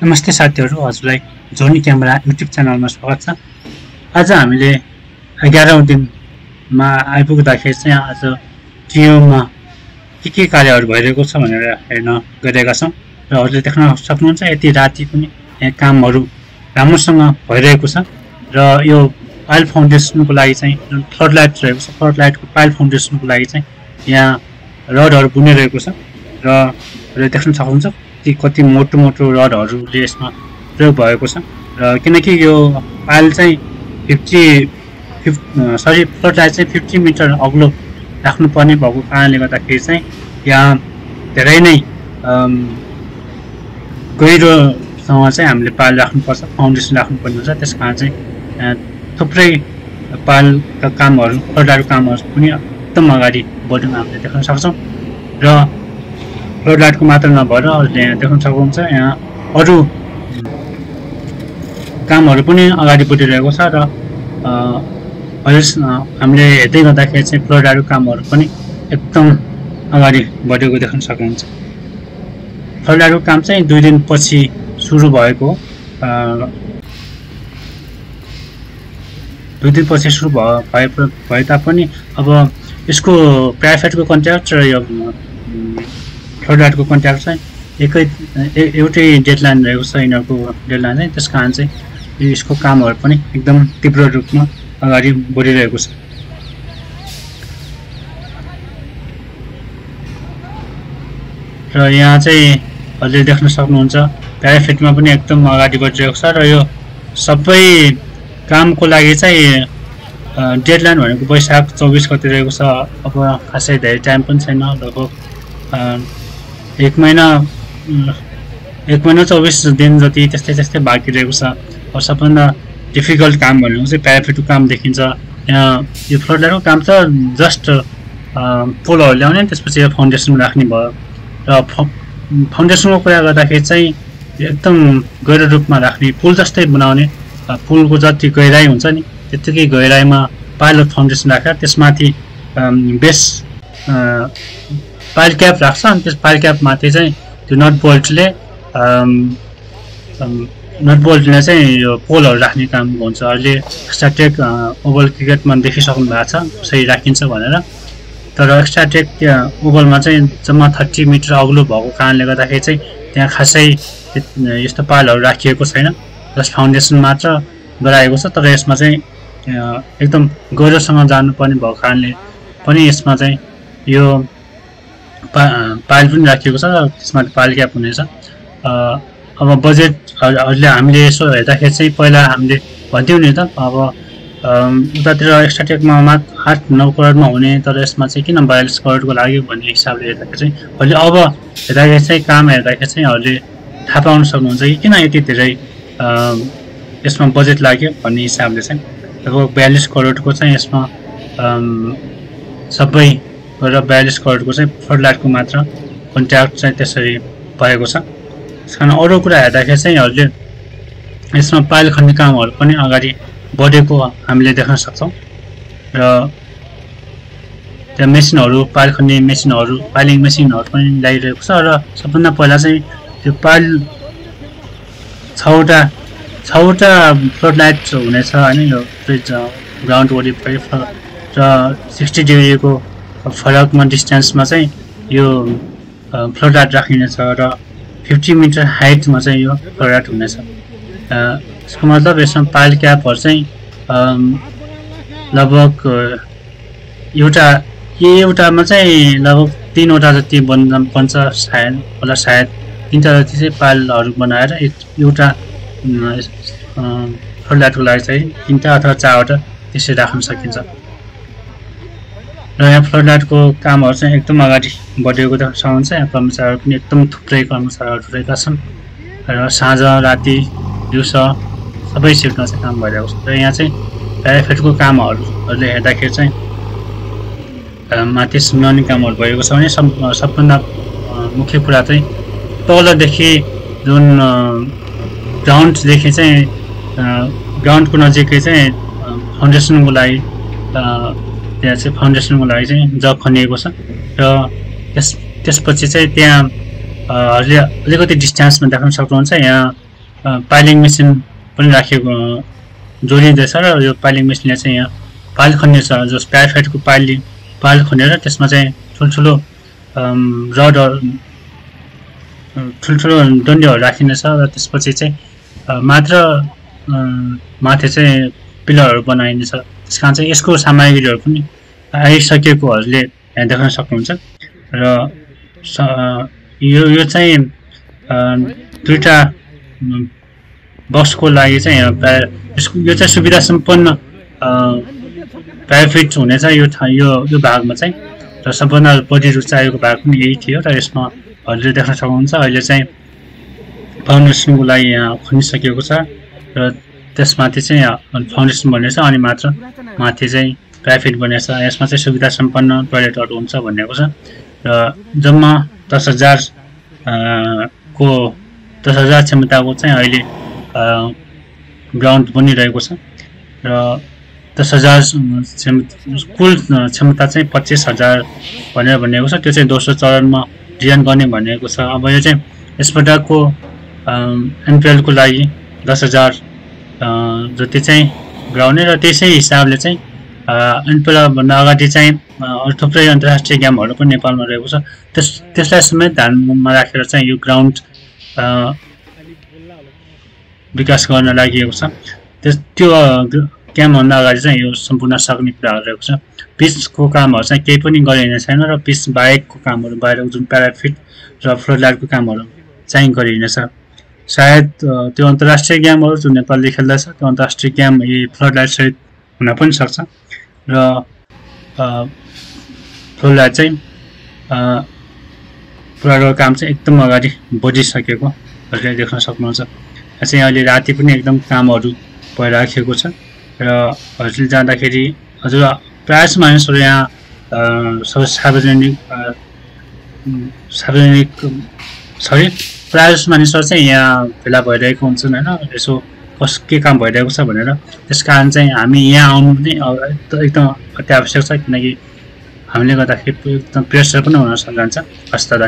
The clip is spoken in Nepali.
नमस्ते साथीहरु, हजुरलाई जोनी क्यामेरा युट्युब च्यानलमा स्वागत छ। आज हामीले 11औं दिनमा आइपुग्दाखेरि चाहिँ आज टियुमा के कार्यहरू भइरहेको छ भनेर हेर्न गएका छौं र हजुरले देख्न सक्नुहुन्छ यति राति पनि यहाँ कामहरू राम्रोसँग भइरहेको छ र यो पाइल फाउन्डेसनको लागि चाहिँ जुन फ्लड लाइट रहेको छ, फ्लड लाइटको पाइल फाउन्डेसनको लागि चाहिँ यहाँ रडहरू बुनिरहेको छ र हजुरले देख्न सक्नुहुन्छ कति मोटो मोटो रडहरूले यसमा प्रयोग भएको छ र किनकि यो पाइल चाहिँ फ्लड लाइट चाहिँ 50 मिटर अग्लो राख्नुपर्ने भएको कारणले गर्दाखेरि चाहिँ यहाँ धेरै नै गहिरोसँग चाहिँ हामीले पाइल राख्नुपर्छ, फाउन्डेसन राख्नुपर्ने हुन्छ। त्यसकारण चाहिँ थुप्रै पाइलका कामहरू, फ्लड लाइटको कामहरू पनि एकदम अगाडि बढेको हामीले देख्न सक्छौँ र फ्लड लाइटको मात्र नभएर अहिले यहाँ देख्न सक्नुहुन्छ यहाँ अरू कामहरू पनि अगाडि बढिरहेको छ र हामीले हेर्दै गर्दाखेरि चाहिँ फ्लड लाइटको कामहरू पनि एकदम अगाडि बढेको देख्न सक्नुहुन्छ। फ्लड लाइटको काम चाहिँ 2 दिनपछि सुरु भएको 2 दिनपछि सुरु भए तापनि अब यसको प्राइभेटको कन्ट्र्याक्ट र यो फ्लड लाइटको कन्ट्र्याक्ट चाहिँ एउटै डेडलाइन रहेको छ। यिनीहरूको डेडलाइन चाहिँ त्यस कारण चाहिँ यसको कामहरू पनि एकदम तीव्र रूपमा अगाडि बढिरहेको छ र यहाँ चाहिँ हजुरले देख्न सक्नुहुन्छ प्राइभेटमा पनि एकदम अगाडि बढिरहेको छ र यो सबै कामको लागि चाहिँ डेडलाइन भनेको वैशाख 24 गते रहेको छ। अब खासै धेरै टाइम पनि छैन, लगभग 1 महिना 24 दिन जति त्यस्तै बाँकी रहेको छ। अब सबभन्दा डिफिकल्ट काम भनेको चाहिँ प्याराफिटको काम देखिन्छ। यहाँ यो फ्लड लाइटको काम त जस्ट पोलहरू ल्याउने, त्यसपछि फाउन्डेसन राख्ने भयो र फाउन्डेसनको कुरा गर्दाखेरि चाहिँ एकदम गहिरो रूपमा राख्ने, पुल जस्तै बनाउने, पुलको जति गहिराई हुन्छ नि त्यतिकै गहिराईमा पाइल फाउन्डेसन राखेर त्यसमाथि बेस पाइल क्याप राख्छ अनि त्यस पाइल क्याप माथि चाहिँ त्यो नट बोल्टले चाहिँ यो पोलहरू राख्ने काम हुन्छ। अहिले एक्स्ट्राटेक ओभल क्रिकेटमा देखिसक्नु भएको छ कसरी राखिन्छ भनेर, तर एक्स्ट्राटेक त्यहाँ ओभलमा चाहिँ जम्मा 30 मिटर अग्लो भएको कारणले गर्दाखेरि चाहिँ त्यहाँ खासै यस्तो पाइलहरू राखिएको छैन, जस्ट फाउन्डेसन मात्र गराएको छ। तर यसमा चाहिँ एकदम गहिरोसँग जानुपर्ने भएको कारणले पनि यसमा चाहिँ यो पाइल पनि राखिएको छ र त्यसमा पाइल क्याप हुनेछ। अब बजेटहरूले हामीले यसो हेर्दाखेरि चाहिँ पहिला हामीले भन्थ्यौँ नि त अब उतातिर एक्स्ट्राटेकमा मात्र 8-9 करोडमा हुने, तर यसमा चाहिँ किन 42 करोडको लाग्यो भन्ने हिसाबले हेर्दाखेरि चाहिँ अहिले अब हेर्दाखेरि चाहिँ काम हेर्दाखेरि चाहिँहरूले थाहा पाउन सक्नुहुन्छ कि किन यति धेरै यसमा बजेट लाग्यो भन्ने हिसाबले चाहिँ लगभग 42 करोडको चाहिँ यसमा सबै गरेर 42 करोडको चाहिँ फ्लड लाइटको मात्र कन्ट्र्याक्ट चाहिँ त्यसरी भएको छ। त्यस कारण अरू कुरा हेर्दाखेरि चाहिँहरूले यसमा पाइल खन्ने कामहरू पनि अगाडि बढेको हामीले देख्न सक्छौँ र त्यहाँ मेसिनहरू, पाइल खन्ने मेसिनहरू, पाइलिङ मेसिनहरू पनि ल्याइरहेको छ र सबभन्दा पहिला चाहिँ त्यो पाइल 6वटा फ्लड लाइट हुनेछ होइन, यो ग्राउन्ड वरिपरि र 60 डिग्रीको फरकमा डिस्टेन्समा चाहिँ यो फ्लड लाइट राखिनेछ र 50 मिटर हाइटमा चाहिँ यो फ्लड लाइट हुनेछ। यसको मतलब यसमा पाइल क्यापहरू चाहिँ लगभग एउटामा चाहिँ लगभग 3वटा जति बन्छ सायद 3टा जति चाहिँ पाइलहरू बनाएर एउटा फ्लड लाइटको लागि चाहिँ 3टा अथवा 4वटा त्यसरी राख्न सकिन्छ र यहाँ फ्लड लाइटको कामहरू चाहिँ एकदम अगाडि बढेको देख्न सक्नुहुन्छ। यहाँ कर्मचारीहरू पनि एकदम थुप्रै कर्मचारीहरू रहेका छन् र साँझ राति दिउँसो सबै सिफ्टमा चाहिँ काम भइरहेको छ र यहाँ चाहिँ प्राइभेटको कामहरूले हेर्दाखेरि चाहिँ माथि सुनाउने कामहरू भएको छ भने सबभन्दा मुख्य कुरा चाहिँ तलदेखि जुन ग्राउन्डदेखि चाहिँ ग्राउन्डको नजिकै चाहिँ फाउन्डेसनको लागि त्यहाँ चाहिँ फाउन्डेसनको लागि चाहिँ जग खनिएको छ र त्यसपछि चाहिँ त्यहाँ हजुरले अलिकति डिस्टेन्समा देख्न सक्नुहुन्छ यहाँ पाइलिङ मेसिन पनि राखिएको जोडिँदैछ र यो पाइलिङ मेसिनले चाहिँ यहाँ पाइल खन्ने छ, जस प्याराफाइटको पाइल खनेर त्यसमा चाहिँ ठुल्ठुलो रडहरू ठुल्ठुलो डन्डीहरू राखिनेछ र त्यसपछि चाहिँ मात्र माथि चाहिँ पिलरहरू बनाइनेछ। त्यस कारण चाहिँ यसको सामग्रीहरू पनि आइसकेकोहरूले यहाँ देख्न सक्नुहुन्छ र यो चाहिँ दुईटा बक्सको लागि चाहिँ यो चाहिँ सुविधा सम्पन्न प्याराफिट हुनेछ यो भागमा चाहिँ र सबभन्दा बढी रुचाएको भाग पनि यही थियो र यसमा हजुरले देख्न सक्नुहुन्छ अहिले चाहिँ फाउन्डेसनको लागि यहाँ खनिसकेको छ र त्यसमाथि चाहिँ फाउन्डेसन बनेछ अनि मात्र माथि चाहिँ प्याराफिट बनेछ। यसमा चाहिँ सुविधा सम्पन्न टोयलेटहरू हुन्छ भनेको छ र जम्मा 10,000 क्षमताको चाहिँ अहिले ग्राउन्ड बनिरहेको छ र 10,000 कुल क्षमता चाहिँ 25,000 भनेर भनिएको छ। त्यो चाहिँ दोस्रो चरणमा डिजाइन गर्ने भनेको छ। अब यो चाहिँ यसपटकको एनपिएलको लागि 10,000 जति चाहिँ ग्राउने र त्यसै हिसाबले चाहिँ एनपिएलभन्दा अगाडि चाहिँ थुप्रै अन्तर्राष्ट्रिय गेमहरू पनि नेपालमा रहेको छ। त्यसलाई समेत ध्यानमा राखेर चाहिँ यो ग्राउन्ड विकास गर्न लागि छ। त्यो गेमभन्दा अगाडि चाहिँ यो सम्पूर्ण सक्ने कुराहरू रहेको छ। पिचको कामहरू चाहिँ केही पनि गरिने छैन र पिच बाहेकको कामहरू बाहिर जुन प्याराफिट र फ्लडलाइटको कामहरू चाहिँ गरिनेछ। सायद त्यो अन्तर्राष्ट्रिय गेमहरू जुन नेपालले खेल्दैछ त्यो अन्तर्राष्ट्रिय गेम यी फ्लडलाइट सहित हुन पनि सक्छ र फ्लडलाइट चाहिँ पुरानो काम चाहिँ एकदम अगाडि बढिसकेको हजुरले देख्न सक्नुहुन्छ। चाहिँ अहिले राति पनि एकदम कामहरू भइराखेको छ र हजुरले जाँदाखेरि हजुर प्रायः मानिसहरू यहाँ सार्वजनिक प्रायः मानिसहरू चाहिँ यहाँ भेला भइरहेको हुन्छन् होइन, यसो के काम भइरहेको छ भनेर। त्यस कारण चाहिँ हामी यहाँ आउनु पनि एकदम अति आवश्यक छ, किनकि हामीले गर्दाखेरि एकदम प्रेसर पनि हुन जान्छ। हस् त।